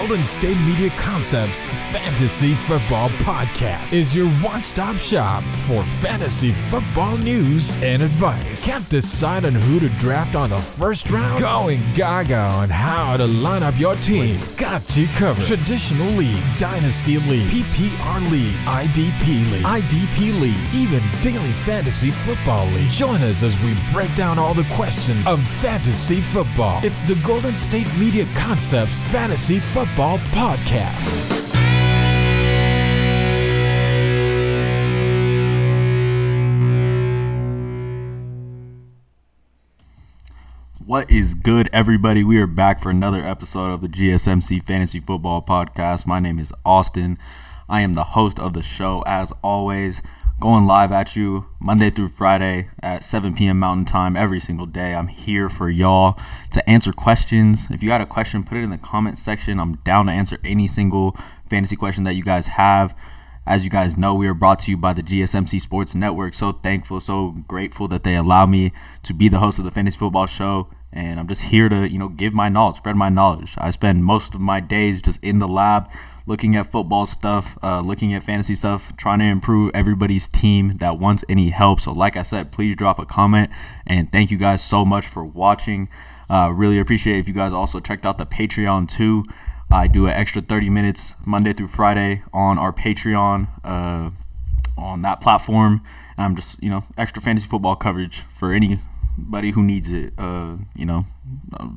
Golden State Media Concepts Fantasy Football Podcast is your one-stop shop for fantasy football news and advice. Can't decide on who to draft on the first round? Going gaga on how to line up your team. Got you covered. Traditional leagues, dynasty leagues, PPR leagues, IDP league, even daily fantasy football league. Join us as we break down all the questions of fantasy football. It's the Golden State Media Concepts Fantasy Football Podcast. What is good, everybody? We are back for another episode of the GSMC Fantasy Football Podcast. My name is Austin. I am the host of the show, as always, going live at you Monday through Friday at 7 p.m. Mountain Time every single day. I'm here for y'all to answer questions. If you got a question, put it in the comment section. I'm down to answer any single fantasy question that you guys have. As you guys know, we are brought to you by the GSMC Sports Network. So thankful, so grateful that they allow me to be the host of the Fantasy Football Show. And I'm just here to, give my knowledge, spread my knowledge. I spend most of my days just in the lab looking at football stuff, looking at fantasy stuff, trying to improve everybody's team that wants any help. So like I said, please drop a comment. And thank you guys so much for watching. Really appreciate it if you guys also checked out the Patreon too. I do an extra 30 minutes Monday through Friday on our Patreon on that platform. And I'm just, extra fantasy football coverage for anybody who needs it.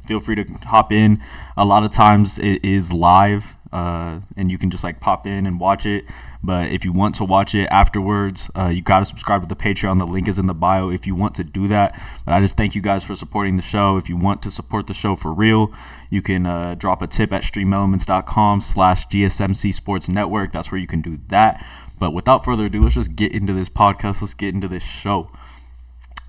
Feel free to hop in. A lot of times it is live and you can just pop in and watch it. But if you want to watch it afterwards, you got to subscribe to the Patreon. The link is in the bio if you want to do that. But I just thank you guys for supporting the show. If you want to support the show for real, you can drop a tip at streamelements.com/GSMCsportsnetwork. That's where you can do that. But without further ado, let's just get into this podcast. Let's get into this show.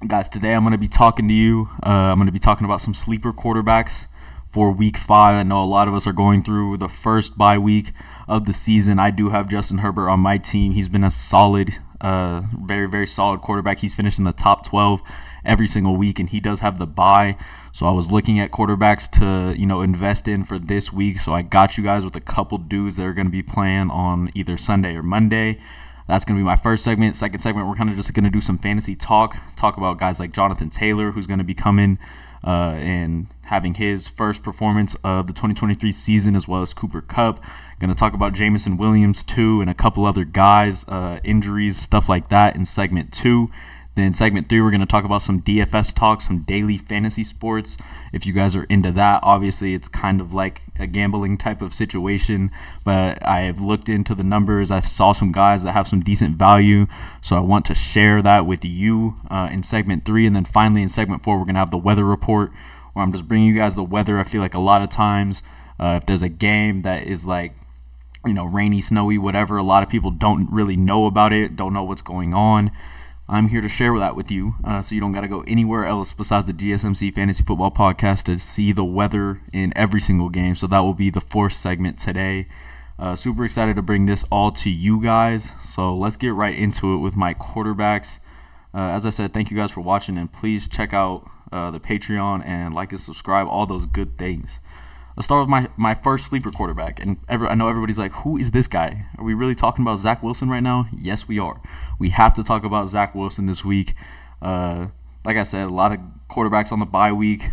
Guys, today I'm going to be talking to you. I'm going to be talking about some sleeper quarterbacks for week 5. I know a lot of us are going through the first bye week of the season. I do have Justin Herbert on my team. He's been a solid, very, very solid quarterback. He's finished in the top 12 every single week, and he does have the bye. So I was looking at quarterbacks to, invest in for this week. So I got you guys with a couple dudes that are going to be playing on either Sunday or Monday. That's going to be my first segment. Second segment, we're kind of just going to do some fantasy talk about guys like Jonathan Taylor, who's going to be coming and having his first performance of the 2023 season, as well as Cooper Kupp. Going to talk about Jameson Williams too, and a couple other guys, injuries, stuff like that in segment 2. Then segment 3, we're going to talk about some DFS talk, some daily fantasy sports. If you guys are into that, obviously it's kind of like a gambling type of situation, but I have looked into the numbers. I saw some guys that have some decent value, so I want to share that with you in segment 3. And then finally in segment 4, we're going to have the weather report, where I'm just bringing you guys the weather. I feel like a lot of times if there's a game that is rainy, snowy, whatever, a lot of people don't really know about it, don't know what's going on. I'm here to share that with you, so you don't got to go anywhere else besides the GSMC Fantasy Football Podcast to see the weather in every single game. So that will be the 4th segment today. Super excited to bring this all to you guys. So let's get right into it with my quarterbacks. As I said, thank you guys for watching, and please check out the Patreon and like and subscribe, all those good things. Let's start with my first sleeper quarterback. And I know everybody's like, who is this guy? Are we really talking about Zach Wilson right now? Yes, we are. We have to talk about Zach Wilson this week. Like I said, a lot of quarterbacks on the bye week.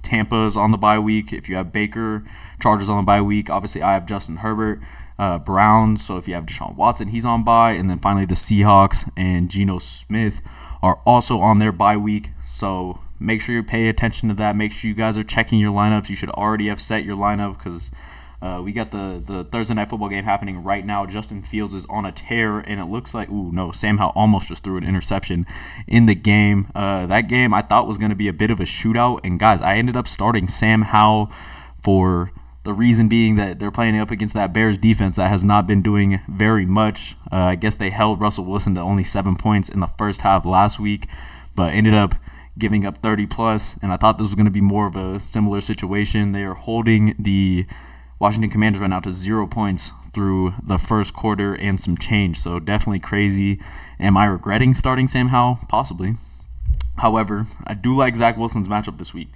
Tampa's on the bye week. If you have Baker, Chargers on the bye week. Obviously, I have Justin Herbert. Browns, so if you have Deshaun Watson, he's on bye. And then finally, the Seahawks and Geno Smith are also on their bye week. So make sure you pay attention to that. Make sure you guys are checking your lineups. You should already have set your lineup because we got the Thursday Night Football game happening right now. Justin Fields is on a tear, and it looks like, Sam Howell almost just threw an interception in the game. That game I thought was going to be a bit of a shootout. And, guys, I ended up starting Sam Howell for the reason being that they're playing up against that Bears defense that has not been doing very much. I guess they held Russell Wilson to only 7 points in the first half last week, but ended up giving up 30+, and I thought this was going to be more of a similar situation. They are holding the Washington Commanders right now to 0 points through the first quarter and some change, so definitely crazy. Am I regretting starting Sam Howell? Possibly. However, I do like Zach Wilson's matchup this week.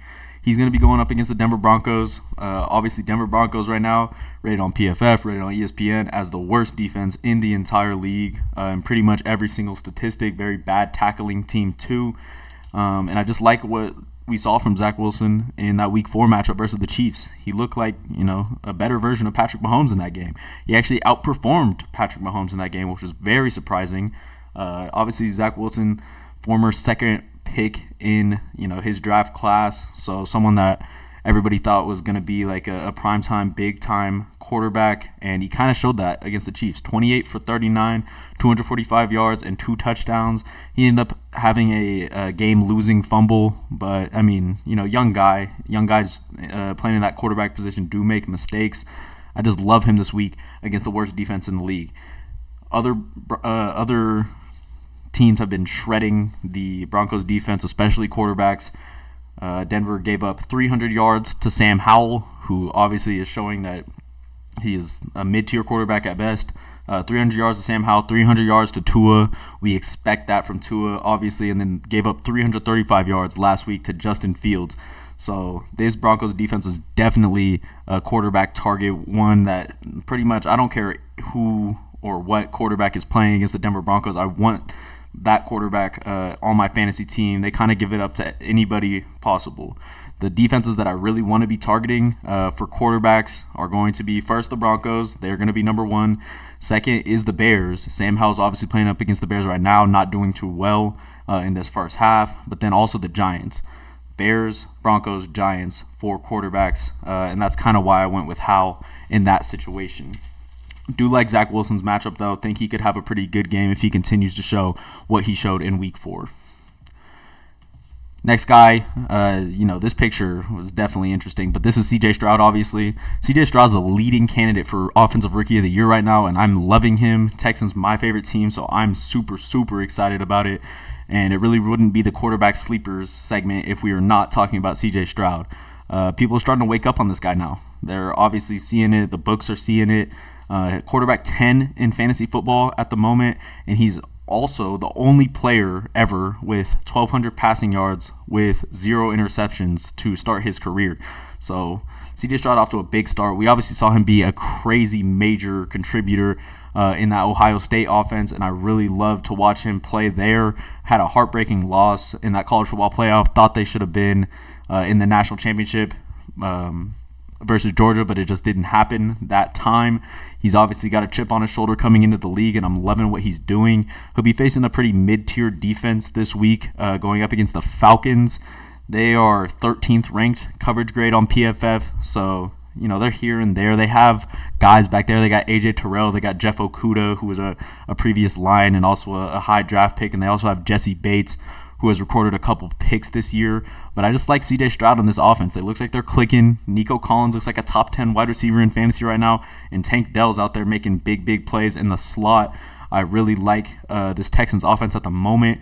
He's going to be going up against the Denver Broncos. Obviously, Denver Broncos right now rated on PFF, rated on ESPN as the worst defense in the entire league in pretty much every single statistic. Very bad tackling team too. And I just like what we saw from Zach Wilson in that Week 4 matchup versus the Chiefs. He looked like, a better version of Patrick Mahomes in that game. He actually outperformed Patrick Mahomes in that game, which was very surprising. Obviously, Zach Wilson, former second pick in, his draft class, so someone that everybody thought was going to be like a primetime, big-time quarterback, and he kind of showed that against the Chiefs. 28 for 39, 245 yards, and 2 touchdowns. He ended up having a game-losing fumble, but, young guys playing in that quarterback position do make mistakes. I just love him this week against the worst defense in the league. Other teams have been shredding the Broncos defense, especially quarterbacks. Denver gave up 300 yards to Sam Howell, who obviously is showing that he is a mid-tier quarterback at best. 300 yards to Sam Howell, 300 yards to Tua. We expect that from Tua, obviously, and then gave up 335 yards last week to Justin Fields. So this Broncos defense is definitely a quarterback target, one that pretty much, I don't care who or what quarterback is playing against the Denver Broncos. I want that quarterback on my fantasy team. They kind of give it up to anybody possible. The defenses that I really want to be targeting for quarterbacks are going to be, first, the Broncos. They're going to be number 1. Second is the Bears. Sam Howell's obviously playing up against the Bears right now, not doing too well in this first half. But then also the Giants. Bears, Broncos, Giants, 4 quarterbacks. And that's kind of why I went with Howell in that situation. Do like Zach Wilson's matchup, though. Think he could have a pretty good game if he continues to show what he showed in Week 4. Next guy, this picture was definitely interesting, but this is CJ Stroud, obviously. CJ Stroud's the leading candidate for Offensive Rookie of the Year right now, and I'm loving him. Texans, my favorite team, so I'm super, super excited about it. And it really wouldn't be the quarterback sleepers segment if we were not talking about CJ Stroud. People are starting to wake up on this guy now. They're obviously seeing it. The books are seeing it. Quarterback 10 in fantasy football at the moment, and he's also the only player ever with 1,200 passing yards with 0 interceptions to start his career. So CJ Stroud off to a big start. We obviously saw him be a crazy major contributor in that Ohio State offense, and I really love to watch him play there. Had a heartbreaking loss in that college football playoff. Thought they should have been in the national championship versus Georgia, but it just didn't happen that time. He's obviously got a chip on his shoulder coming into the league, and I'm loving what he's doing. He'll be facing a pretty mid-tier defense this week, going up against the Falcons. They are 13th ranked coverage grade on PFF, so they're here and there. They have guys back there. They got AJ Terrell. They got Jeff Okudah, who was a previous Lion and also a high draft pick, and they also have Jesse Bates, who has recorded a couple picks this year. But I just like CJ Stroud on this offense. It looks like they're clicking. Nico Collins looks like a top 10 wide receiver in fantasy right now. And Tank Dell's out there making big, big plays in the slot. I really like this Texans offense at the moment.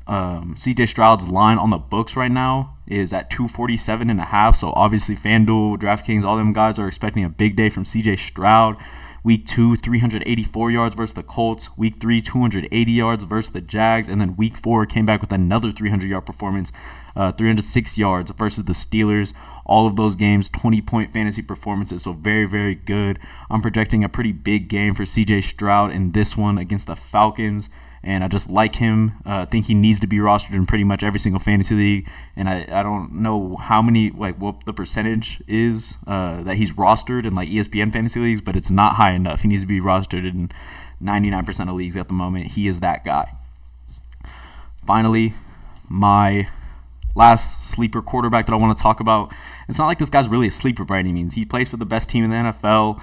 CJ Stroud's line on the books right now is at 247.5. So obviously FanDuel, DraftKings, all them guys are expecting a big day from CJ Stroud. Week 2, 384 yards versus the Colts. Week 3, 280 yards versus the Jags. And then Week 4 came back with another 300-yard performance, 306 yards versus the Steelers. All of those games, 20-point fantasy performances, so very, very good. I'm projecting a pretty big game for CJ Stroud in this one against the Falcons. And I just like him. I think he needs to be rostered in pretty much every single fantasy league. And I don't know how many, what the percentage is that he's rostered in ESPN fantasy leagues, but it's not high enough. He needs to be rostered in 99% of leagues at the moment. He is that guy. Finally, my last sleeper quarterback that I want to talk about. It's not like this guy's really a sleeper by any means. He plays for the best team in the NFL.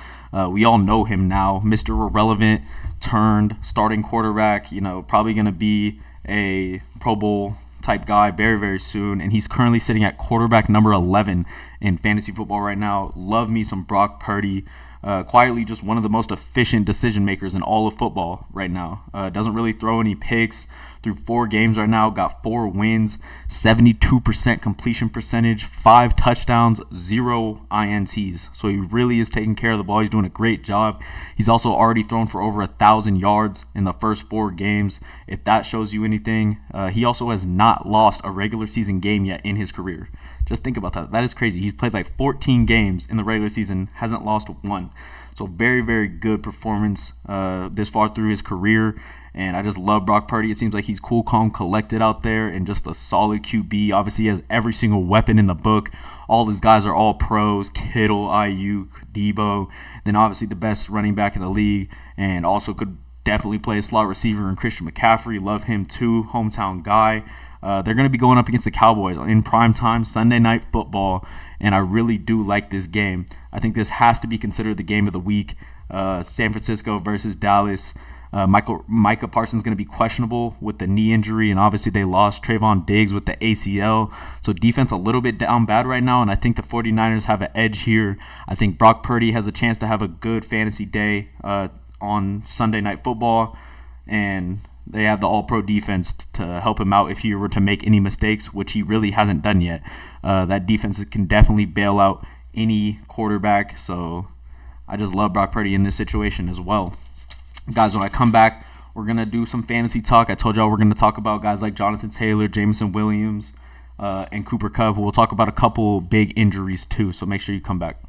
We all know him now. Mr. Irrelevant turned starting quarterback, probably going to be a Pro Bowl type guy very, very soon. And he's currently sitting at quarterback number 11 in fantasy football right now. Love me some Brock Purdy. Quietly just one of the most efficient decision makers in all of football right now. Doesn't really throw any picks. Through 4 games right now, got 4 wins, 72% completion percentage, 5 touchdowns, 0 INTs. So he really is taking care of the ball. He's doing a great job. He's also already thrown for over 1,000 yards in the first 4 games. If that shows you anything, he also has not lost a regular season game yet in his career. Just think about that. That is crazy. He's played like 14 games in the regular season, hasn't lost one. So very, very good performance this far through his career. And I just love Brock Purdy. It seems like he's cool, calm, collected out there and just a solid QB. Obviously, he has every single weapon in the book. All his guys are all pros. Kittle, Ayuk, Debo. Then obviously the best running back in the league. And also could definitely play a slot receiver in Christian McCaffrey. Love him too. Hometown guy. They're going to be going up against the Cowboys in primetime Sunday Night Football, and I really do like this game. I think this has to be considered the game of the week. San Francisco versus Dallas. Micah Parsons is going to be questionable with the knee injury, and obviously they lost Trayvon Diggs with the ACL. So defense a little bit down bad right now, and I think the 49ers have an edge here. I think Brock Purdy has a chance to have a good fantasy day on Sunday Night Football, and they have the all-pro defense to help him out if he were to make any mistakes, which he really hasn't done yet. That defense can definitely bail out any quarterback, so I just love Brock Purdy in this situation as well. Guys, when I come back, we're going to do some fantasy talk. I told y'all we're going to talk about guys like Jonathan Taylor, Jameson Williams, and Cooper Kupp. We'll talk about a couple big injuries too, so make sure you come back.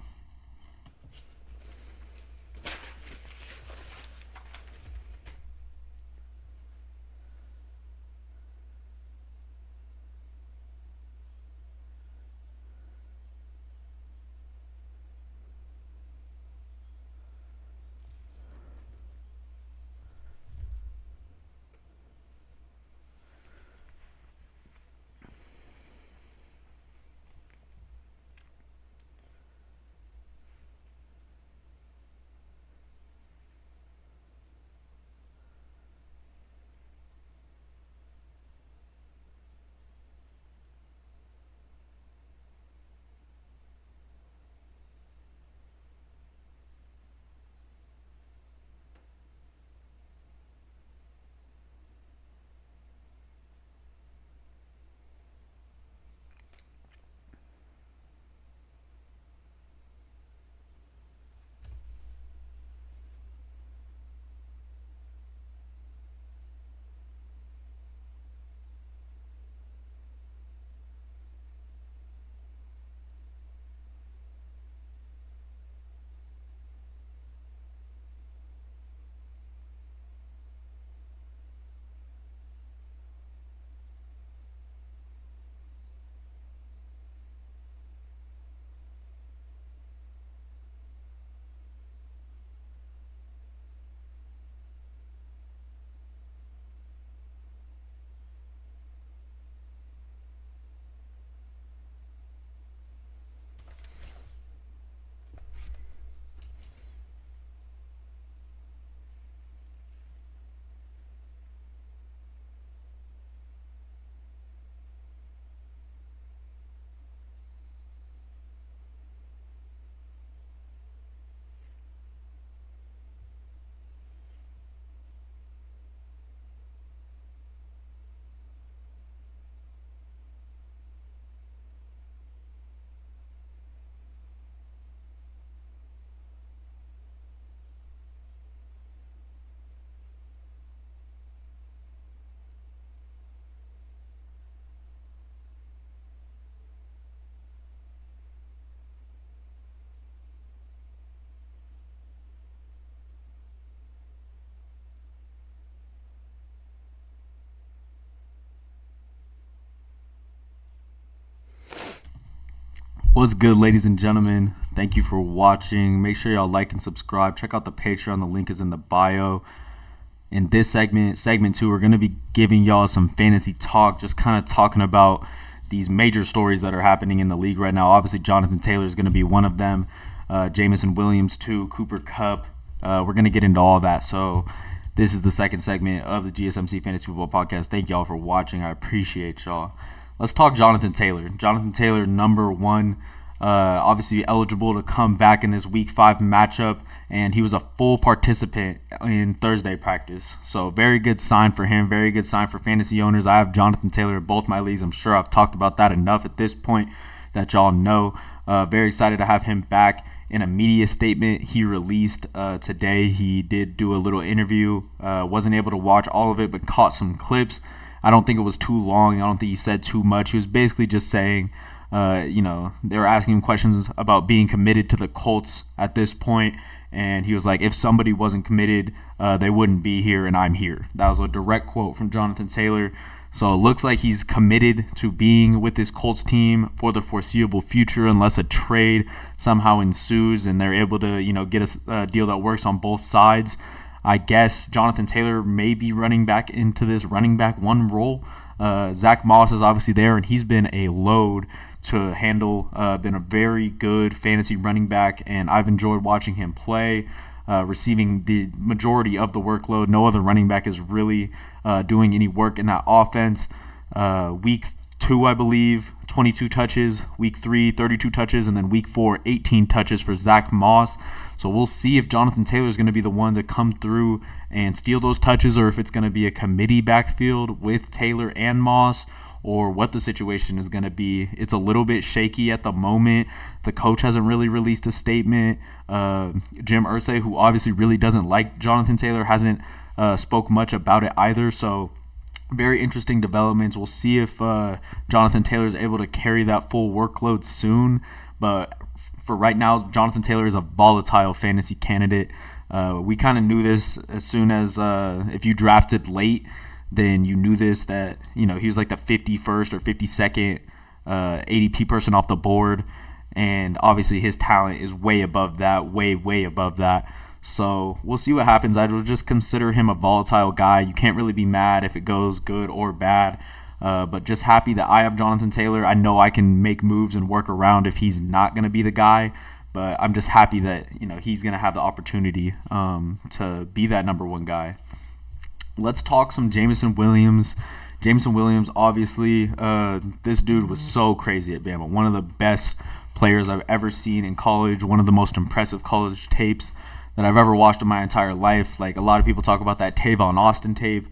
What's good, ladies and gentlemen? Thank you for watching. Make sure y'all like and subscribe. Check out the Patreon. The link is in the bio. In this segment 2, we're going to be giving y'all some fantasy talk, just kind of talking about these major stories that are happening in the league right now. Obviously, Jonathan Taylor is going to be one of them. Jameson Williams, too. Cooper Kupp. We're going to get into all that. So this is the second segment of the GSMC Fantasy Football Podcast. Thank y'all for watching. I appreciate y'all. Let's talk Jonathan Taylor. Jonathan Taylor, number one, obviously eligible to come back in this Week 5 matchup, and he was a full participant in Thursday practice. So very good sign for him, very good sign for fantasy owners. I have Jonathan Taylor in both my leagues. I'm sure I've talked about that enough at this point that y'all know. Very excited to have him back. In a media statement he released today, he did do a little interview. Wasn't able to watch all of it, but caught some clips. I don't think it was too long. I don't think he said too much. He was basically just saying They were asking him questions about being committed to the Colts at this point, and he was like, if somebody wasn't committed, they wouldn't be here, and I'm here. That was a direct quote from Jonathan Taylor. So it looks like he's committed to being with this Colts team for the foreseeable future unless a trade somehow ensues and they're able to, get a deal that works on both sides. I guess Jonathan Taylor may be running back into this running back one role. Zach Moss is obviously there, and he's been a load to handle, been a very good fantasy running back, and I've enjoyed watching him play, receiving the majority of the workload. No other running back is really doing any work in that offense. Week 2, I believe, 22 touches. Week 3, 32 touches. And then week 4, 18 touches for Zach Moss. So we'll see if Jonathan Taylor is going to be the one to come through and steal those touches, or if it's going to be a committee backfield with Taylor and Moss, or what the situation is going to be. It's a little bit shaky at the moment. The coach hasn't really released a statement. Jim Irsay, who obviously really doesn't like Jonathan Taylor, hasn't spoke much about it either. So very interesting developments. We'll see if Jonathan Taylor is able to carry that full workload soon. But for right now, Jonathan Taylor is a volatile fantasy candidate. We kind of knew this as soon as if you drafted late, then you knew this, that he was like the 51st or 52nd ADP person off the board. And obviously his talent is way above that, way above that. So we'll see what happens. I will just consider him a volatile guy. You can't really be mad if it goes good or bad. But just happy that I have Jonathan Taylor. I know I can make moves and work around if he's not going to be the guy. But I'm just happy that he's going to have the opportunity to be that number one guy. Let's talk some Jameson Williams. Jameson Williams, obviously, this dude was so crazy at Bama. One of the best players I've ever seen in college. One of the most impressive college tapes that I've ever watched in my entire life. Like, a lot of people talk about that Tavon Austin tape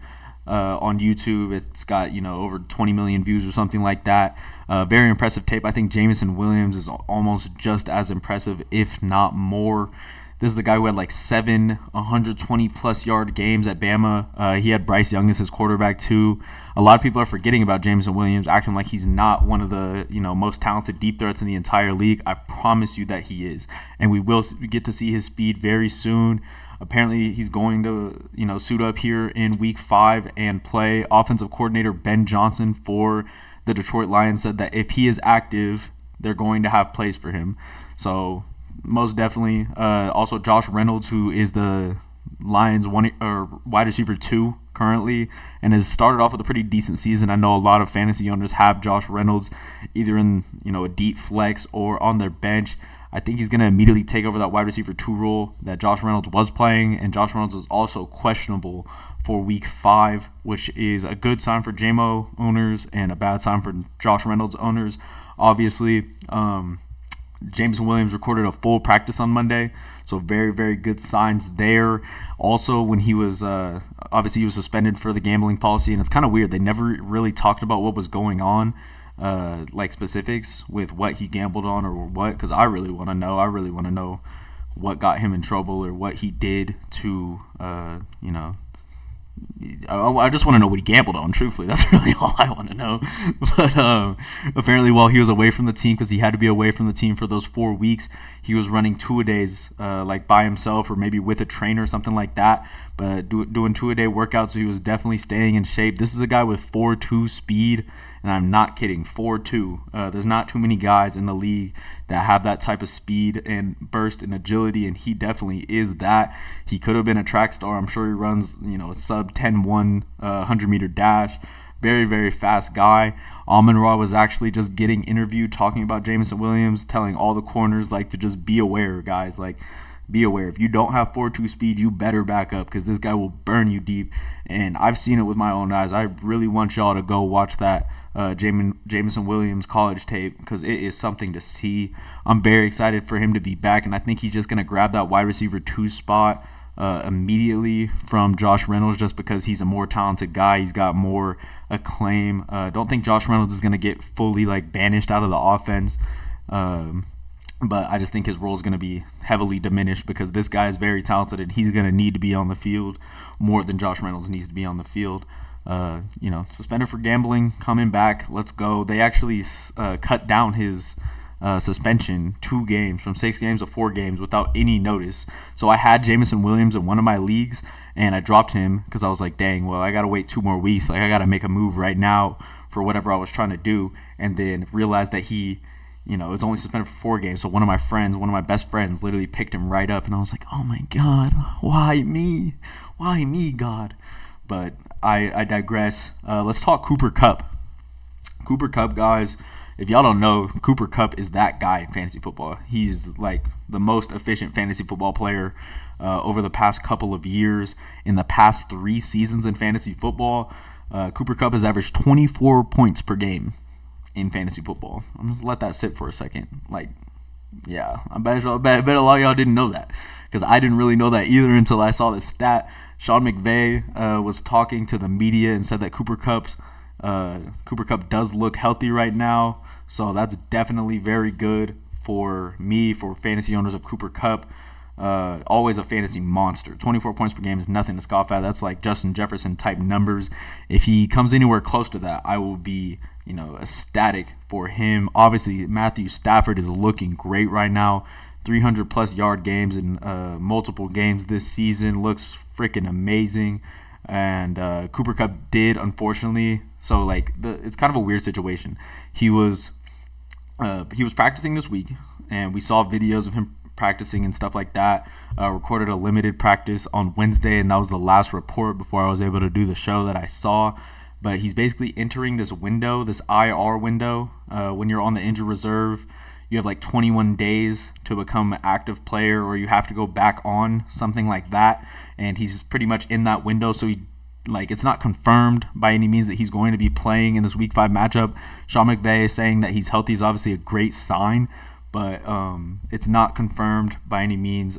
on YouTube. It's got, over 20 million views or something like that. Very impressive tape. I think Jameson Williams is almost just as impressive, if not more. This is the guy who had like 7 120-plus yard games at Bama. He had Bryce Young as his quarterback too. A lot of people are forgetting about Jameson Williams, acting like he's not one of the most talented deep threats in the entire league. I promise you that he is, and we will get to see his speed very soon. Apparently, he's going to suit up here in Week 5 and play. Offensive coordinator Ben Johnson for the Detroit Lions said that if he is active, they're going to have plays for him. So most definitely. Also, Josh Reynolds, who is the Lions wide receiver 2 currently, and has started off with a pretty decent season. I know a lot of fantasy owners have Josh Reynolds either in a deep flex or on their bench. I think he's going to immediately take over that wide receiver 2 role that Josh Reynolds was playing, and Josh Reynolds is also questionable for Week 5, which is a good sign for JMO owners and a bad sign for Josh Reynolds owners. Obviously, Jameson Williams recorded a full practice on Monday, so very, very good signs there. Also, when he was obviously he was suspended for the gambling policy, and it's kind of weird. They never really talked about what was going on, like specifics with what he gambled on or what, because I really want to know. I really want to know what got him in trouble or what he did to, I just want to know what he gambled on, truthfully. That's really all I want to know. But apparently while he was away from the team, because he had to be away from the team for those 4 weeks, he was running 2-a-days like by himself or maybe with a trainer or something like that, but doing 2-a-day workouts, so he was definitely staying in shape. This is a guy with 4.2 speed, and I'm not kidding, 4.2. There's not too many guys in the league that have that type of speed and burst and agility, and he definitely is that. He could have been a track star. I'm sure he runs, a sub 10-1 100-meter dash. Very, very fast guy. Amon-Ra was actually just getting interviewed talking about Jameson Williams, telling all the corners to just be aware, guys. Be aware. If you don't have 4.2 speed, you better back up, because this guy will burn you deep. And I've seen it with my own eyes. I really want y'all to go watch that Jameson Williams college tape, because it is something to see. I'm very excited for him to be back, and I think he's just going to grab that wide receiver 2 spot immediately from Josh Reynolds, just because he's a more talented guy. He's got more acclaim. Don't think Josh Reynolds is going to get fully banished out of the offense. But I just think his role is going to be heavily diminished, because this guy is very talented and he's going to need to be on the field more than Josh Reynolds needs to be on the field. suspended for gambling, coming back. Let's go. They actually cut down his suspension 2 games, from 6 games to 4 games without any notice. So I had Jameson Williams in one of my leagues, and I dropped him because I was like, dang, well, I got to wait 2 more weeks. Like, I got to make a move right now for whatever I was trying to do, and then realized that he was only suspended for 4 games. So one of my best friends literally picked him right up, and I was like, oh my God, why me? Why me, God? But I digress. Let's talk Cooper Kupp. Cooper Kupp, guys, if y'all don't know, Cooper Kupp is that guy in fantasy football. He's like the most efficient fantasy football player over the past couple of years. In the past 3 seasons in fantasy football, Cooper Kupp has averaged 24 points per game in fantasy football. I'm just let that sit for a second. Like, yeah, I bet a lot of y'all didn't know that, because I didn't really know that either until I saw this stat. Sean McVay was talking to the media and said that Cooper Kupp does look healthy right now, so that's definitely very good for me, for fantasy owners of Cooper Kupp. Always a fantasy monster. 24 points per game is nothing to scoff at. That's like Justin Jefferson type numbers. If he comes anywhere close to that, I will be ecstatic for him. Obviously, Matthew Stafford is looking great right now. 300 plus yard games in multiple games this season. Looks freaking amazing. And Cooper Kupp did, unfortunately. So like it's kind of a weird situation. He was practicing this week, and we saw videos of him practicing and stuff like that. Recorded a limited practice on Wednesday, and that was the last report before I was able to do the show that I saw. But he's basically entering this window, this IR window. When you're on the injured reserve, you have like 21 days to become an active player, or you have to go back on, something like that. And he's pretty much in that window, so it's not confirmed by any means that he's going to be playing in this Week 5 matchup. Sean McVay is saying that he's healthy is obviously a great sign, but it's not confirmed by any means.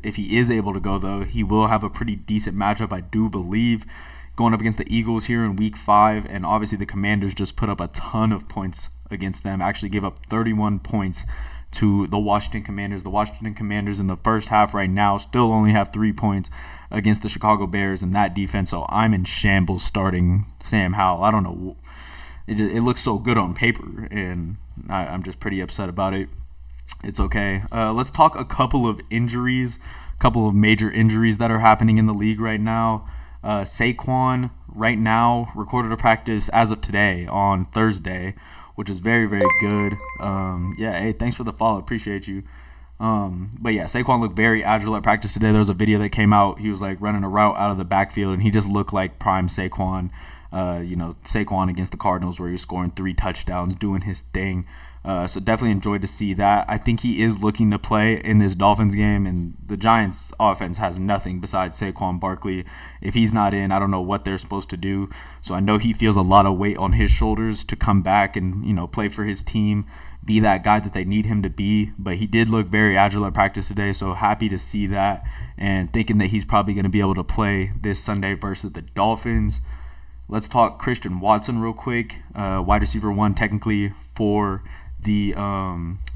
If he is able to go, though, he will have a pretty decent matchup, I do believe, going up against the Eagles here in Week 5. And obviously the Commanders just put up a ton of points against them. Actually gave up 31 points to the Washington Commanders. The Washington Commanders in the first half right now still only have 3 points against the Chicago Bears in that defense. So I'm in shambles starting Sam Howell. I don't know. It looks so good on paper, and I'm just pretty upset about it. It's okay. Let's talk a couple of major injuries that are happening in the league right now. Saquon right now recorded a practice as of today on Thursday, which is very, very good. Hey, thanks for the follow. Appreciate you. But yeah, Saquon looked very agile at practice today. There was a video that came out. He was like running a route out of the backfield, and he just looked like prime Saquon. Saquon against the Cardinals, where he was scoring 3 touchdowns, doing his thing. So definitely enjoyed to see that. I think he is looking to play in this Dolphins game, and the Giants offense has nothing besides Saquon Barkley. If he's not in, I don't know what they're supposed to do. So I know he feels a lot of weight on his shoulders to come back and, play for his team, be that guy that they need him to be. But he did look very agile at practice today, so happy to see that, and thinking that he's probably going to be able to play this Sunday versus the Dolphins. Let's talk Christian Watson real quick. Wide receiver 1 technically for the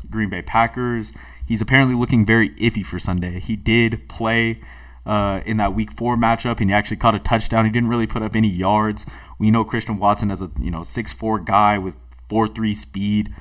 Green Bay Packers. He's apparently looking very iffy for Sunday. He did play in that Week 4 matchup, and he actually caught a touchdown. He didn't really put up any yards. We know Christian Watson as a 6'4" guy with 4.3 speed.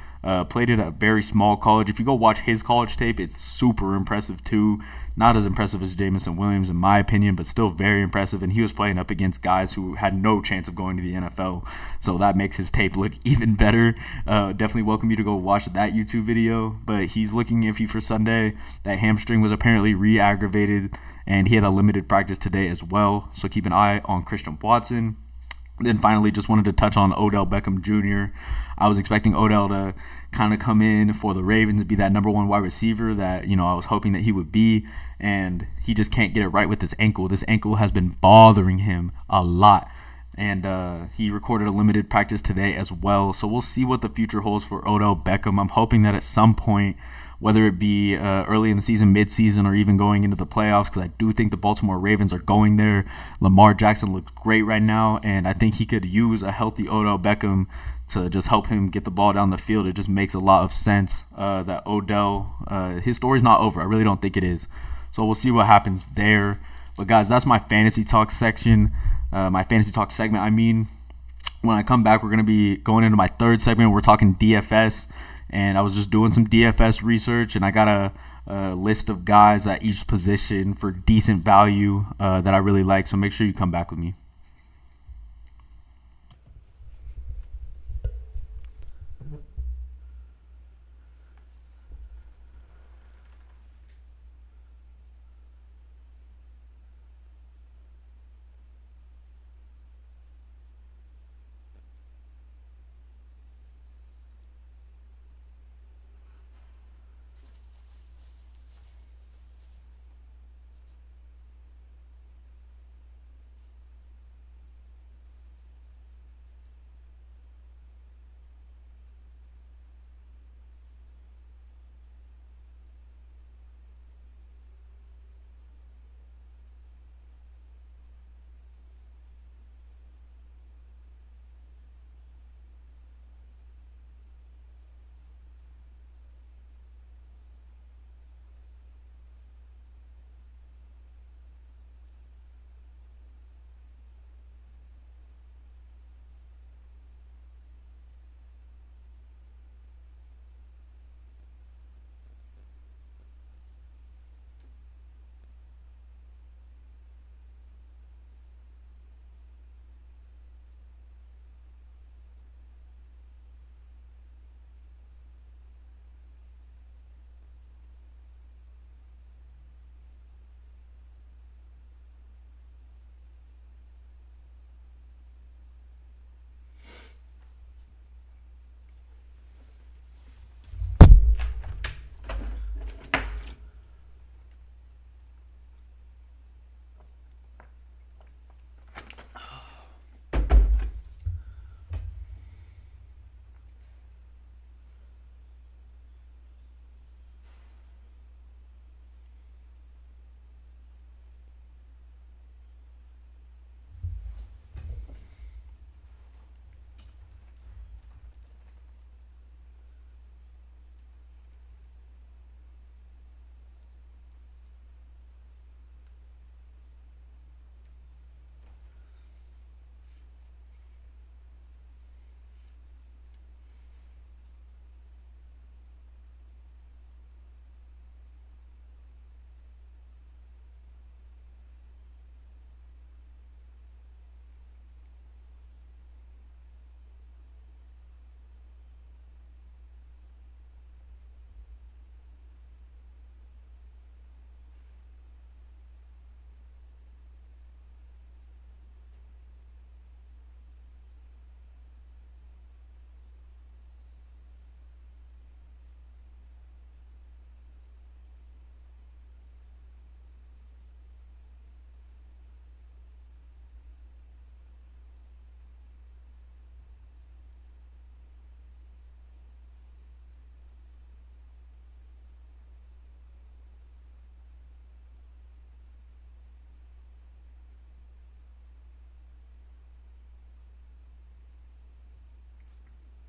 Played at a very small college. If you go watch his college tape, it's super impressive too. Not as impressive as Jameson Williams in my opinion, but still very impressive. And he was playing up against guys who had no chance of going to the NFL. So that makes his tape look even better. Definitely welcome you to go watch that YouTube video. But he's looking iffy for Sunday. That hamstring was apparently re-aggravated, and he had a limited practice today as well. So keep an eye on Christian Watson. Then finally, just wanted to touch on Odell Beckham Jr. I was expecting Odell to kind of come in for the Ravens and be that number 1 wide receiver that, I was hoping that he would be, and he just can't get it right with this ankle. This ankle has been bothering him a lot, and he recorded a limited practice today as well. So we'll see what the future holds for Odell Beckham. I'm hoping that at some point, whether it be early in the season, mid-season, or even going into the playoffs, because I do think the Baltimore Ravens are going there. Lamar Jackson looks great right now, and I think he could use a healthy Odell Beckham to just help him get the ball down the field. It just makes a lot of sense that Odell, his story's not over. I really don't think it is. So we'll see what happens there. But guys, that's my fantasy talk section. my fantasy talk segment. When I come back, we're going to be going into my third segment. We're talking DFS, and I was just doing some DFS research, and I got a list of guys at each position for decent value that I really like. So make sure you come back with me.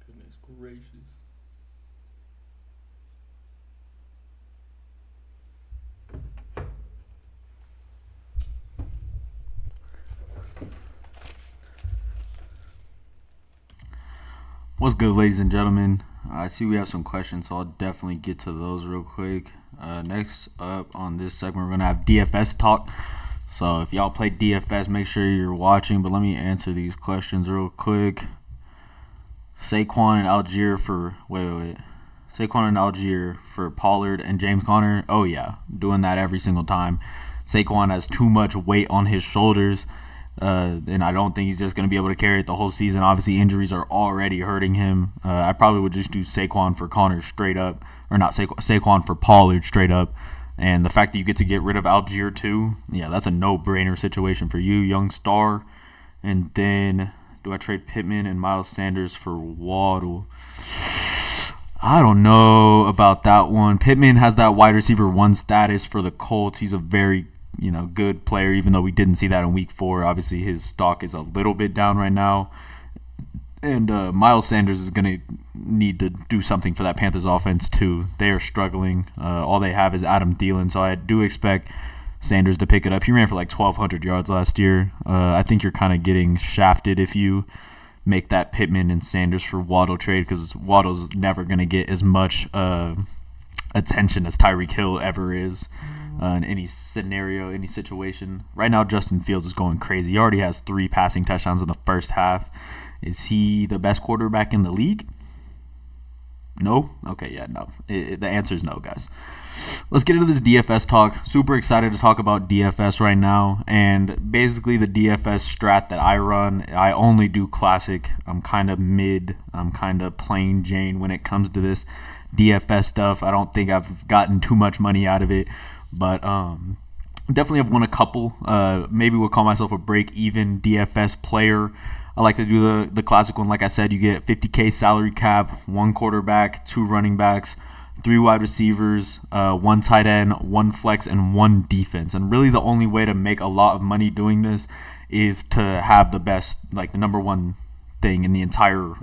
Goodness gracious. What's good, ladies and gentlemen? I see we have some questions, so I'll definitely get to those real quick. Next up on this segment, we're going to have DFS talk. So if y'all play DFS, make sure you're watching. But let me answer these questions real quick. Saquon and Algier for Saquon and Algier for Pollard and James Conner. Oh yeah, doing that every single time. Saquon has too much weight on his shoulders, and I don't think he's just going to be able to carry it the whole season. Obviously, injuries are already hurting him. I probably would just do Saquon for Conner straight up, or not Saquon for Pollard straight up. And the fact that you get to get rid of Algier too, yeah, that's a no-brainer situation for you, young star. And then, do I trade Pittman and Miles Sanders for Waddle? I don't know about that one. Pittman has that wide receiver 1 status for the Colts. He's a very, good player, even though we didn't see that in week 4. Obviously, his stock is a little bit down right now. And Miles Sanders is going to need to do something for that Panthers offense, too. They are struggling. All they have is Adam Thielen, so I do expect Sanders to pick it up. He ran for like 1,200 yards last year. I think you're kind of getting shafted if you make that Pittman and Sanders for Waddle trade, because Waddle's never going to get as much attention as Tyreek Hill ever is in any scenario, any situation. Right now, Justin Fields is going crazy. He already has 3 passing touchdowns in the first half. Is he the best quarterback in the league? No? Okay, yeah, no. The answer is no, guys. Let's get into this DFS talk. Super excited to talk about DFS right now. And basically the DFS strat that I run, I only do classic. I'm kind of mid. I'm kind of plain Jane when it comes to this DFS stuff. I don't think I've gotten too much money out of it. But definitely have won a couple. Maybe we'll call myself a break-even DFS player. I like to do the classic one. Like I said, you get 50K salary cap, 1 quarterback, 2 running backs, 3 wide receivers, 1 tight end, 1 flex, and 1 defense. And really the only way to make a lot of money doing this is to have the best, like the number one thing in the entire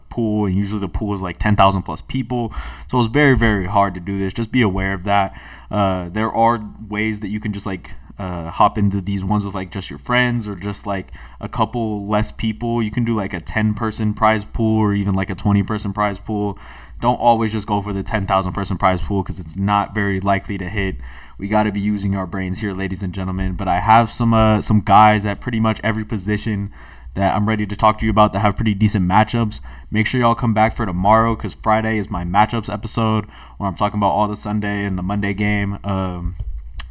pool. And usually the pool is like 10,000 plus people. So it's very, very hard to do this. Just be aware of that. There are ways that you can just like hop into these ones with like just your friends or just like a couple less people. You can do like a 10-person prize pool or even like a 20-person prize pool. Don't always just go for the 10,000 person prize pool because it's not very likely to hit. We got to be using our brains here, ladies and gentlemen. But I have some guys at pretty much every position that I'm ready to talk to you about that have pretty decent matchups. Make sure y'all come back for tomorrow because Friday is my matchups episode where I'm talking about all the Sunday and the Monday game.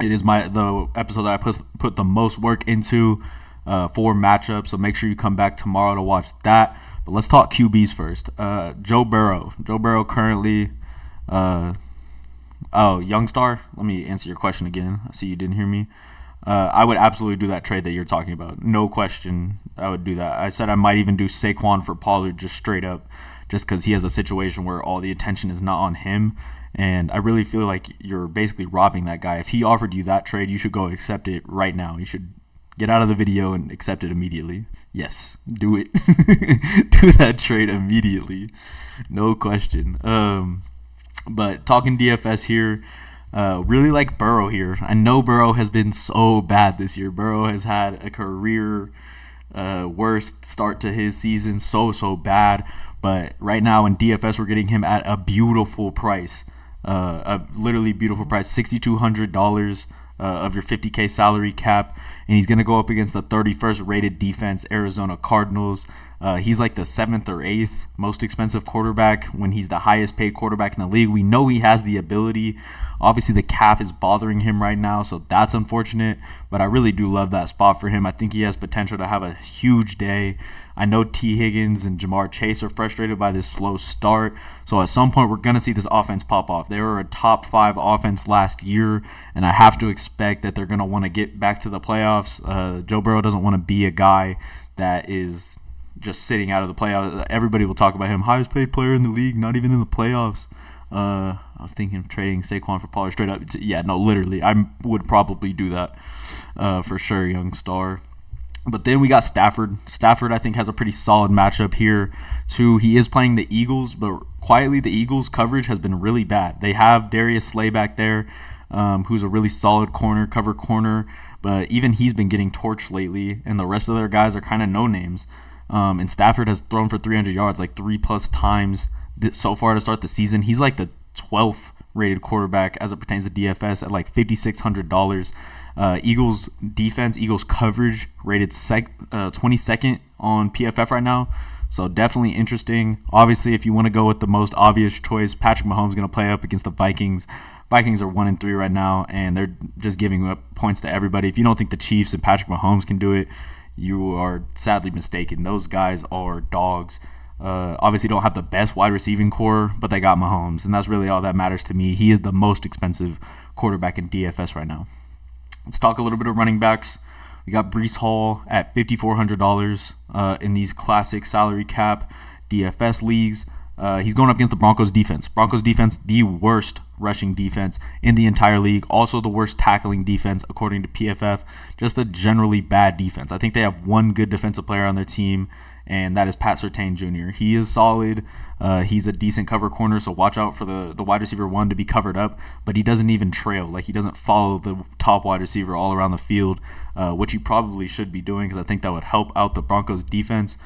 It is the episode that I put the most work into for matchups, so make sure you come back tomorrow to watch that. But let's talk QBs first. Joe Burrow. Joe Burrow currently Youngstar, let me answer your question again. I see you didn't hear me. I would absolutely do that trade that you're talking about. No question, I would do that. I said I might even do Saquon for Pollard just straight up, just because he has a situation where all the attention is not on him. And I really feel like you're basically robbing that guy. If he offered you that trade, you should go accept it right now. You should get out of the video and accept it immediately. Yes, do it. Do that trade immediately. No question. But talking DFS here, really like Burrow here. I know Burrow has been so bad this year. Burrow has had a career worst start to his season. So bad. But right now in DFS, we're getting him at a beautiful price. A literally beautiful price, $6,200 of your 50K salary cap, and he's going to go up against the 31st rated defense, Arizona Cardinals. He's like the 7th or 8th most expensive quarterback when he's the highest paid quarterback in the league. We know he has the ability. Obviously, the calf is bothering him right now, so that's unfortunate, but I really do love that spot for him. I think he has potential to have a huge day. I know T. Higgins and Jamar Chase are frustrated by this slow start, so at some point we're going to see this offense pop off. They were a top 5 offense last year, and I have to expect that they're going to want to get back to the playoffs. Joe Burrow doesn't want to be a guy that is just sitting out of the playoffs. Everybody will talk about him, highest paid player in the league, not even in the playoffs. I was thinking of trading Saquon for Pollard straight up. Yeah, no, literally, I would probably do that for sure, young star. But then we got Stafford. Stafford, I think, has a pretty solid matchup here, too. He is playing the Eagles, but quietly the Eagles' coverage has been really bad. They have Darius Slay back there, who's a really solid cover corner, but even he's been getting torched lately, and the rest of their guys are kind of no-names. And Stafford has thrown for 300 yards like 3+ times so far to start the season. He's like the 12th rated quarterback as it pertains to DFS at like $5,600. Eagles defense, Eagles coverage rated 22nd on PFF right now. So definitely interesting. Obviously, if you want to go with the most obvious choice, Patrick Mahomes is going to play up against the Vikings. Vikings are 1-3 right now, and they're just giving up points to everybody. If you don't think the Chiefs and Patrick Mahomes can do it, you are sadly mistaken. Those guys are dogs. Obviously don't have the best wide receiving core, but they got Mahomes, and that's really all that matters to me. He is the most expensive quarterback in DFS right now. Let's talk a little bit of running backs. We got Breece Hall at $5,400 in these classic salary cap DFS leagues. He's going up against the Broncos defense. Broncos defense, the worst rushing defense in the entire league. Also the worst tackling defense according to PFF. Just a generally bad defense. I think they have one good defensive player on their team, and that is Pat Surtain Jr. He is solid. He's a decent cover corner, so watch out for the wide receiver 1 to be covered up, but he doesn't even trail. Like, he doesn't follow the top wide receiver all around the field, which he probably should be doing because I think that would help out the Broncos defense.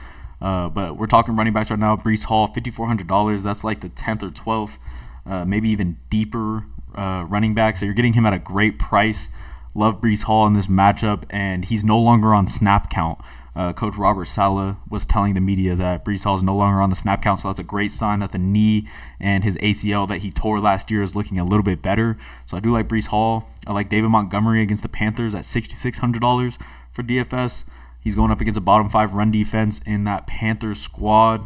But we're talking running backs right now. Breece Hall, $5,400. That's like the 10th or 12th, maybe even deeper running back. So you're getting him at a great price. Love Breece Hall in this matchup, and he's no longer on snap count. Coach Robert Saleh was telling the media that Breece Hall is no longer on the snap count, so that's a great sign that the knee and his ACL that he tore last year is looking a little bit better. So I do like Breece Hall. I like David Montgomery against the Panthers at $6,600 for DFS. He's going up against a bottom 5 run defense in that Panthers squad.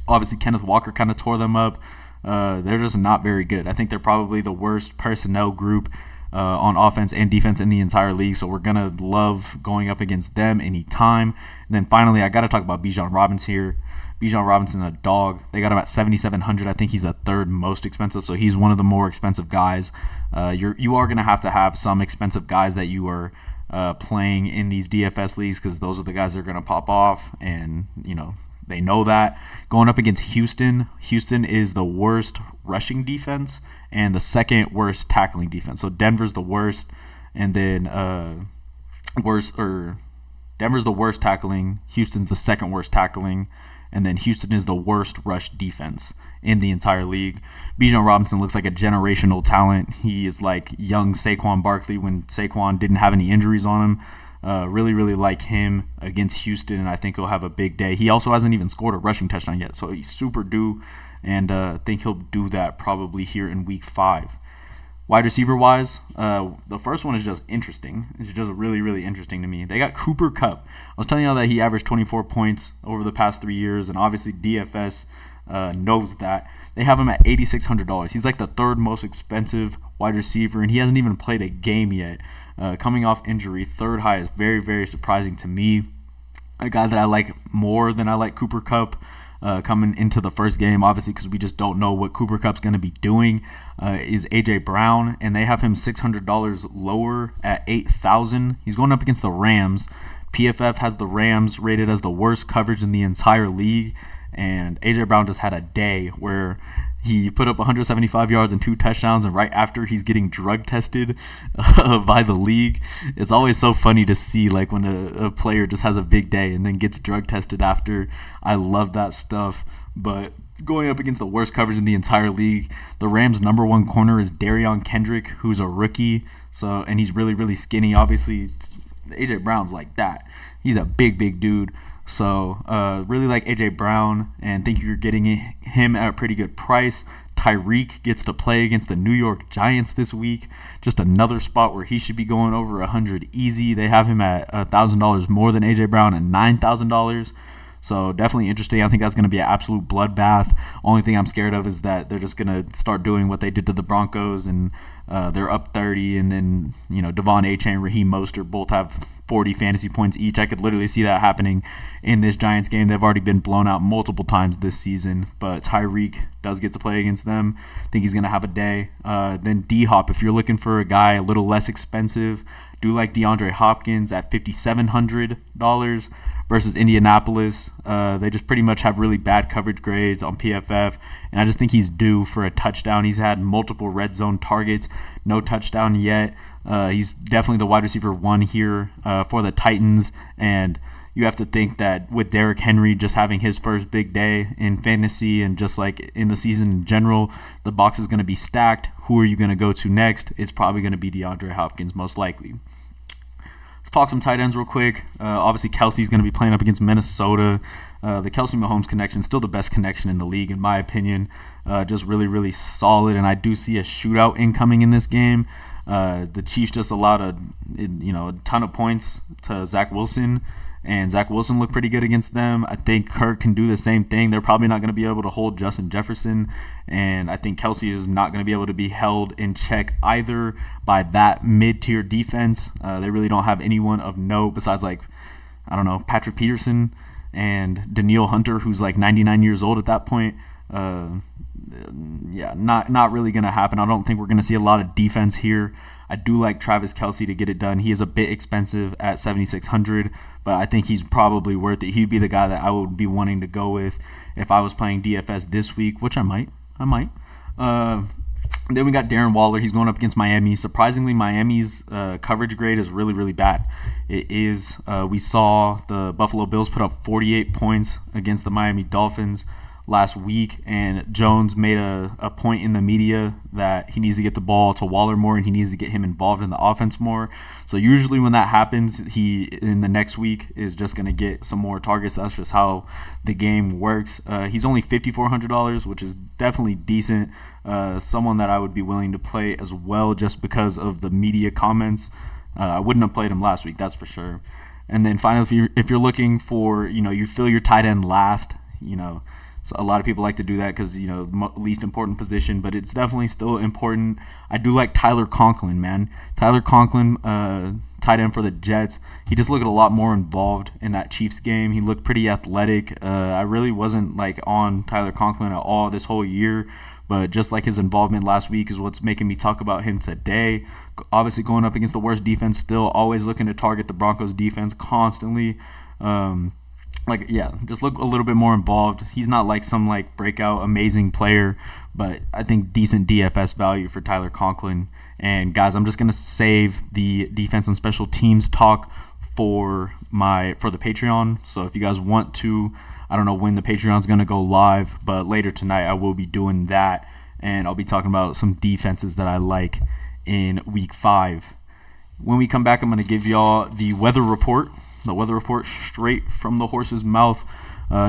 Obviously, Kenneth Walker kind of tore them up. They're just not very good. I think they're probably the worst personnel group on offense and defense in the entire league, so we're going to love going up against them anytime. And then finally, I got to talk about Bijan Robinson here. Bijan Robinson, a dog. They got him at $7,700. I think he's the 3rd most expensive, so he's one of the more expensive guys. You are going to have some expensive guys that you are playing in these DFS leagues because those are the guys that are going to pop off, and they know that. Going up against Houston is the worst rushing defense and the 2nd worst tackling defense. So Denver's the worst, and then Denver's the worst tackling, Houston's the 2nd worst tackling, and then Houston is the worst rush defense in the entire league. Bijan Robinson looks like a generational talent. He is like young Saquon Barkley when Saquon didn't have any injuries on him. Really, really like him against Houston, and I think he'll have a big day. He also hasn't even scored a rushing touchdown yet, so he's super due, and I think he'll do that probably here in week 5. Wide receiver-wise, the first one is just interesting. It's just really, really interesting to me. They got Cooper Kupp. I was telling you that he averaged 24 points over the past 3 years, and obviously DFS knows that. They have him at $8,600. He's like the 3rd most expensive wide receiver, and he hasn't even played a game yet. Coming off injury, 3rd high is very, very surprising to me. A guy that I like more than I like Cooper Kupp coming into the first game, obviously because we just don't know what Cooper Kupp's going to be doing, is A.J. Brown, and they have him $600 lower at $8,000. He's going up against the Rams. PFF has the Rams rated as the worst coverage in the entire league, and A.J. Brown just had a day where he put up 175 yards and 2 touchdowns, and right after he's getting drug tested by the league. It's always so funny to see like when a player just has a big day and then gets drug tested after. I love that stuff. But going up against the worst coverage in the entire league, the Rams' number 1 corner is Darion Kendrick, who's a rookie. And he's really, really skinny. Obviously, A.J. Brown's like that. He's a big, big dude. So really like A.J. Brown and think you're getting him at a pretty good price. Tyreek gets to play against the New York Giants this week. Just another spot where he should be going over 100 easy. They have him at $1,000 more than A.J. Brown and $9,000. So definitely interesting. I think that's going to be an absolute bloodbath. Only thing I'm scared of is that they're just going to start doing what they did to the Broncos, and they're up 30, and then Devon Achane and Raheem Mostert both have 40 fantasy points each. I could literally see that happening in this Giants game. They've already been blown out multiple times this season, but Tyreek does get to play against them. I think he's going to have a day. Then D-Hop, if you're looking for a guy a little less expensive, do like DeAndre Hopkins at $5,700 versus Indianapolis. They just pretty much have really bad coverage grades on PFF, and I just think he's due for a touchdown. He's had multiple red zone targets, no touchdown yet. He's definitely the wide receiver 1 here for the Titans, and you have to think that with Derrick Henry just having his first big day in fantasy and just like in the season in general, the box is going to be stacked. Who are you going to go to next? It's probably going to be DeAndre Hopkins, most likely. Let's talk some tight ends real quick. Obviously, Kelsey's going to be playing up against Minnesota. The Kelsey-Mahomes connection, still the best connection in the league, in my opinion. Just really, really solid, and I do see a shootout incoming in this game. The Chiefs just allowed a ton of points to Zach Wilson, and Zach Wilson looked pretty good against them. I think Kirk can do the same thing. They're probably not going to be able to hold Justin Jefferson, and I think Kelsey is not going to be able to be held in check either by that mid-tier defense. They really don't have anyone of note besides, Patrick Peterson. and Danielle Hunter, who's like 99 years old at that point. Not really going to happen. I don't think we're going to see a lot of defense here. I do like Travis Kelce to get it done. He is a bit expensive at 7,600, but I think he's probably worth it. He'd be the guy that I would be wanting to go with if I was playing DFS this week, which I might. Then we got Darren Waller. He's going up against Miami. Surprisingly, Miami's coverage grade is really, really bad. It is. We saw the Buffalo Bills put up 48 points against the Miami Dolphins last week, and Jones made a point in the media that he needs to get the ball to Waller more and he needs to get him involved in the offense more. So usually when that happens, he in the next week is just going to get some more targets. That's just how the game works. He's only $5,400, which is definitely decent. Someone that I would be willing to play as well just because of the media comments. I wouldn't have played him last week, that's for sure. And then finally, if you're looking for, you fill your tight end last, so a lot of people like to do that because, least important position, but it's definitely still important. I do like Tyler Conklin, man. Tyler Conklin, tight end for the Jets. He just looked a lot more involved in that Chiefs game. He looked pretty athletic. I really wasn't on Tyler Conklin at all this whole year, but just like his involvement last week is what's making me talk about him today. Obviously going up against the worst defense still, always looking to target the Broncos defense constantly. Just look a little bit more involved. He's not some breakout amazing player, but I think decent DFS value for Tyler Conklin. And guys, I'm just gonna save the defense and special teams talk for the Patreon. So if you guys want to, I don't know when the Patreon's gonna go live, but later tonight I will be doing that, and I'll be talking about some defenses that I like in week 5. When we come back, I'm gonna give y'all the weather report. The weather report straight from the horse's mouth.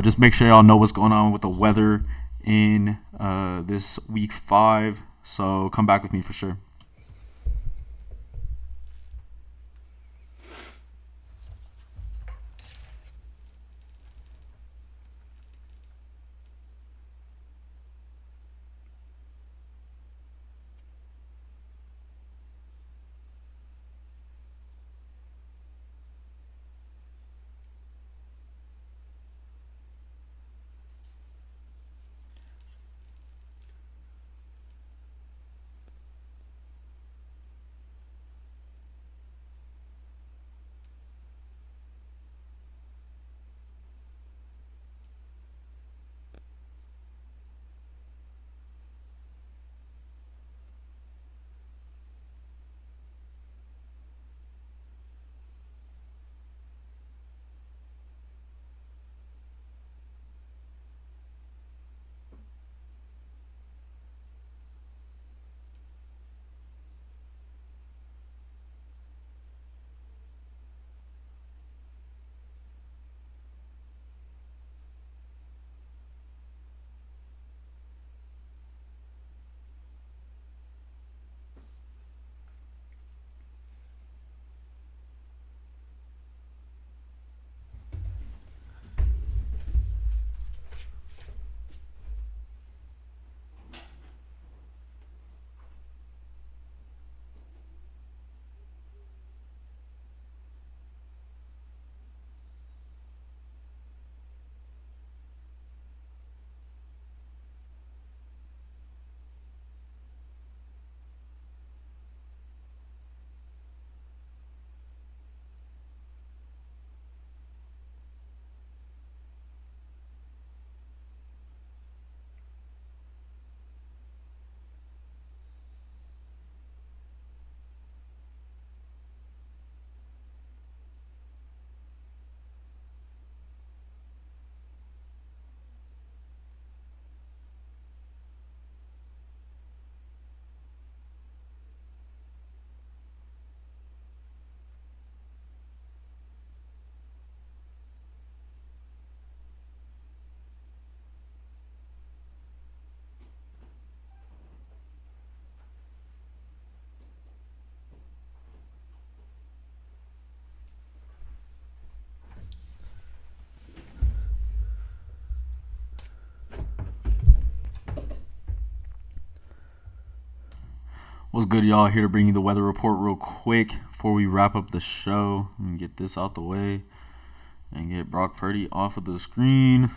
Just make sure y'all know what's going on with the weather in this week 5. So come back with me for sure. What's good, y'all? Here to bring you the weather report real quick before we wrap up the show. Let me get this out the way. And get Brock Purdy off of the screen.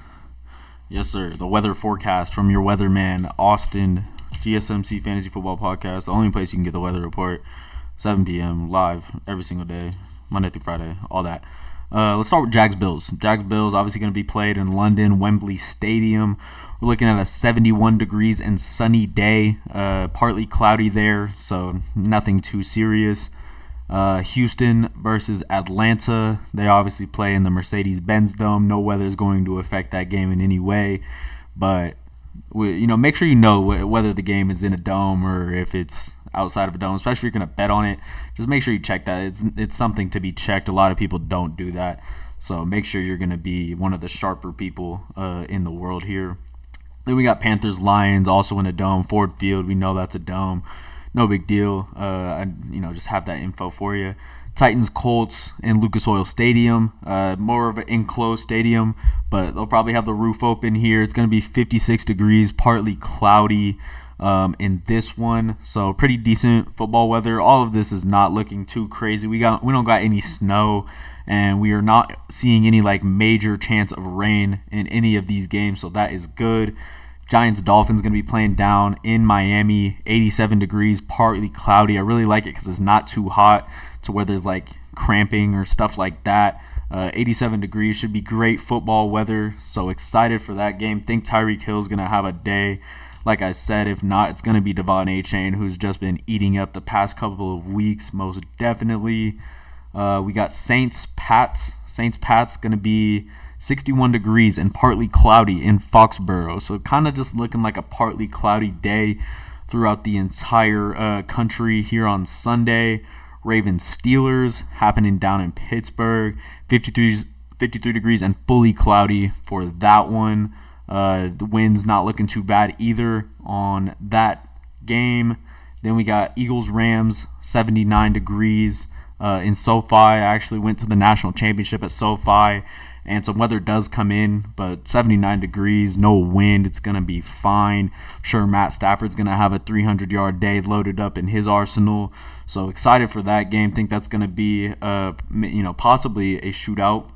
Yes, sir. The weather forecast from your weatherman, Austin, GSMC Fantasy Football Podcast. The only place you can get the weather report. 7 p.m. live every single day, Monday through Friday, all that. Let's start with Jags-Bills. Jags-Bills obviously going to be played in London, Wembley Stadium. We're looking at a 71 degrees and sunny day, partly cloudy there, so nothing too serious. Houston versus Atlanta. They obviously play in the Mercedes-Benz Dome. No weather is going to affect that game in any way, but make sure you know whether the game is in a dome or if it's outside of a dome, especially if you're going to bet on it. Just make sure you check that. It's something to be checked. A lot of people don't do that, so make sure you're going to be one of the sharper people in the world here. Then we got Panthers-Lions, also in a dome. Ford Field, we know that's a dome. No big deal. Just have that info for you. Titans-Colts in Lucas Oil Stadium. More of an enclosed stadium, but they'll probably have the roof open here. It's going to be 56 degrees, partly cloudy in this one. So pretty decent football weather. All of this is not looking too crazy. We don't got any snow, and we are not seeing any major chance of rain in any of these games, so that is good. Giants-Dolphins going to be playing down in Miami, 87 degrees, partly cloudy. I really like it because it's not too hot to where there's cramping or stuff like that. 87 degrees should be great football weather, so excited for that game. Think Tyreek Hill is going to have a day. Like I said, if not, it's going to be Devon Achane, who's just been eating up the past couple of weeks, most definitely. We got Saints-Pats. Saints-Pats going to be 61 degrees and partly cloudy in Foxborough. So kind of just looking like a partly cloudy day throughout the entire country here on Sunday. Ravens-Steelers happening down in Pittsburgh. 53 degrees and fully cloudy for that one. The wind's not looking too bad either on that game. Then we got Eagles-Rams, 79 degrees in SoFi. I actually went to the national championship at SoFi, and some weather does come in, but 79 degrees, no wind, it's going to be fine. I'm sure Matt Stafford's going to have a 300-yard day loaded up in his arsenal, so excited for that game. Think that's going to be possibly a shootout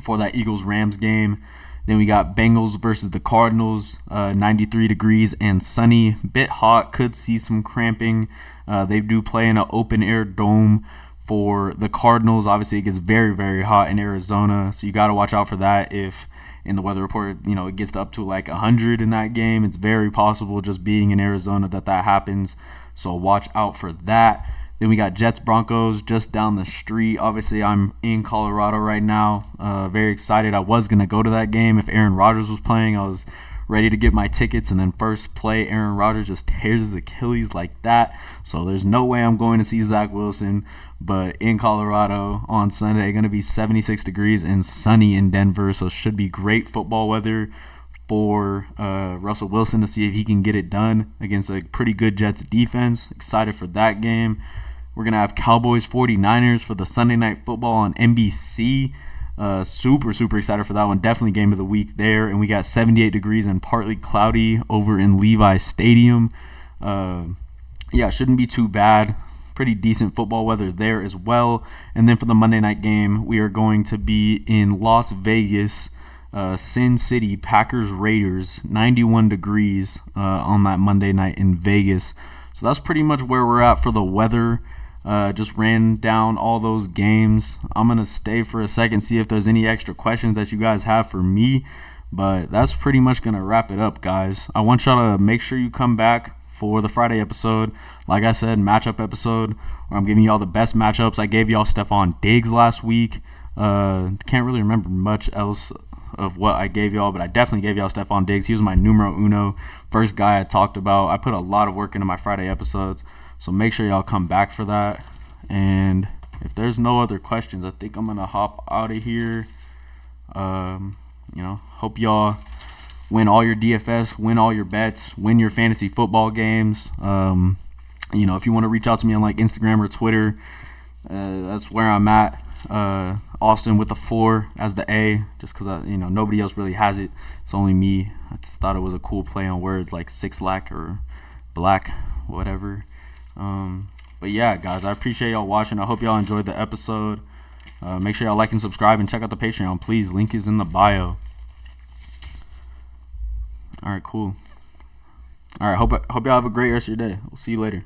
for that Eagles-Rams game. Then we got Bengals versus the Cardinals, 93 degrees and sunny, bit hot, could see some cramping. They do play in an open-air dome for the Cardinals. Obviously, it gets very, very hot in Arizona, so you got to watch out for that. If in the weather report, it gets up to 100 in that game, it's very possible just being in Arizona that happens, so watch out for that. Then we got Jets-Broncos just down the street. Obviously, I'm in Colorado right now. Very excited. I was going to go to that game if Aaron Rodgers was playing. I was ready to get my tickets, and then first play, Aaron Rodgers just tears his Achilles like that. So there's no way I'm going to see Zach Wilson. But in Colorado on Sunday, going to be 76 degrees and sunny in Denver. So should be great football weather for Russell Wilson to see if he can get it done against a pretty good Jets defense. Excited for that game. We're going to have Cowboys 49ers for the Sunday Night Football on NBC. Super, super excited for that one. Definitely game of the week there. And we got 78 degrees and partly cloudy over in Levi Stadium. Shouldn't be too bad. Pretty decent football weather there as well. And then for the Monday night game, we are going to be in Las Vegas, Sin City, Packers-Raiders, 91 degrees on that Monday night in Vegas. So that's pretty much where we're at for the weather. Just ran down all those games. I'm going to stay for a second, see if there's any extra questions that you guys have for me. But that's pretty much going to wrap it up, guys. I want y'all to make sure you come back for the Friday episode. Like I said, matchup episode, where I'm giving y'all the best matchups. I gave y'all Stephon Diggs last week. Can't really remember much else of what I gave y'all, but I definitely gave y'all Stephon Diggs. He was my numero uno, first guy I talked about. I put a lot of work into my Friday episodes, so make sure y'all come back for that. And if there's no other questions, I think I'm going to hop out of here. Hope y'all win all your DFS, win all your bets, win your fantasy football games. If you want to reach out to me on Instagram or Twitter, that's where I'm at. Austin with the 4 as the A, just because nobody else really has it. It's only me. I just thought it was a cool play on words like six lack or black, whatever. But yeah, guys, I appreciate y'all watching. I hope y'all enjoyed the episode, Make sure y'all like and subscribe and check out the Patreon, please. Link is in the bio. All right, cool. All right, hope y'all have a great rest of your day. We'll see you later.